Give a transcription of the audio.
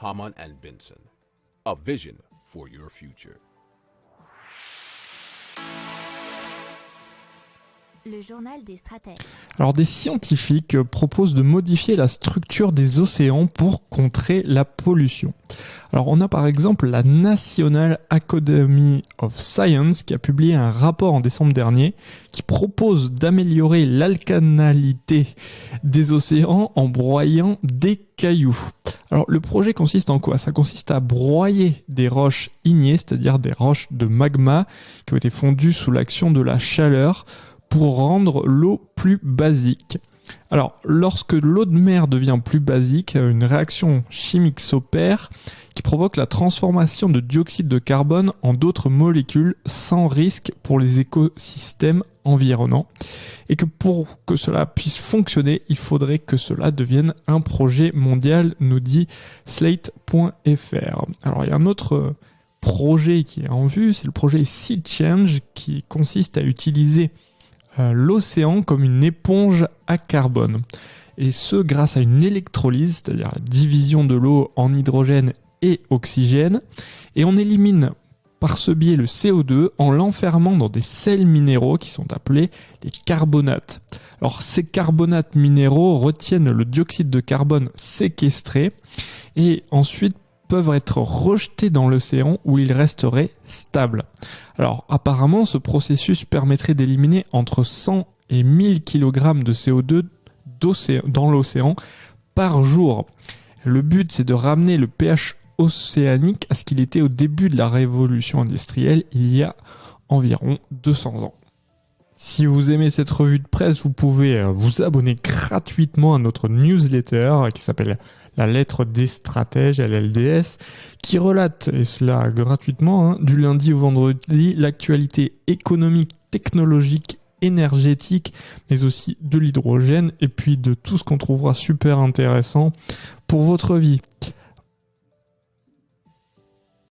Hamann and Benson. A vision for your future. Le journal des stratèges. Alors des scientifiques proposent de modifier la structure des océans pour contrer la pollution. Alors on a par exemple la National Academy of Science qui a publié un rapport en décembre dernier qui propose d'améliorer l'alcalinité des océans en broyant des cailloux. Alors le projet consiste en quoi ? Ça consiste à broyer des roches ignées, c'est-à-dire des roches de magma qui ont été fondues sous l'action de la chaleur pour rendre l'eau plus basique. Alors, lorsque l'eau de mer devient plus basique, une réaction chimique s'opère qui provoque la transformation de dioxyde de carbone en d'autres molécules sans risque pour les écosystèmes environnants. Et que pour que cela puisse fonctionner, il faudrait que cela devienne un projet mondial, nous dit Slate.fr. Alors, il y a un autre projet qui est en vue, c'est le projet Sea Change qui consiste à utiliser l'océan comme une éponge à carbone. Et ce, grâce à une électrolyse, c'est-à-dire la division de l'eau en hydrogène et oxygène. Et on élimine par ce biais le CO2 en l'enfermant dans des sels minéraux qui sont appelés les carbonates. Alors ces carbonates minéraux retiennent le dioxyde de carbone séquestré et ensuite peuvent être rejetés dans l'océan où ils resteraient stables. Alors apparemment ce processus permettrait d'éliminer entre 100 et 1000 kg de CO2 dans l'océan par jour. Le but c'est de ramener le pH océanique à ce qu'il était au début de la révolution industrielle il y a environ 200 ans. Si vous aimez cette revue de presse, vous pouvez vous abonner gratuitement à notre newsletter qui s'appelle La lettre des stratèges, LLDS, qui relate, et cela gratuitement, du lundi au vendredi, l'actualité économique, technologique, énergétique, mais aussi de l'hydrogène, et puis de tout ce qu'on trouvera super intéressant pour votre vie.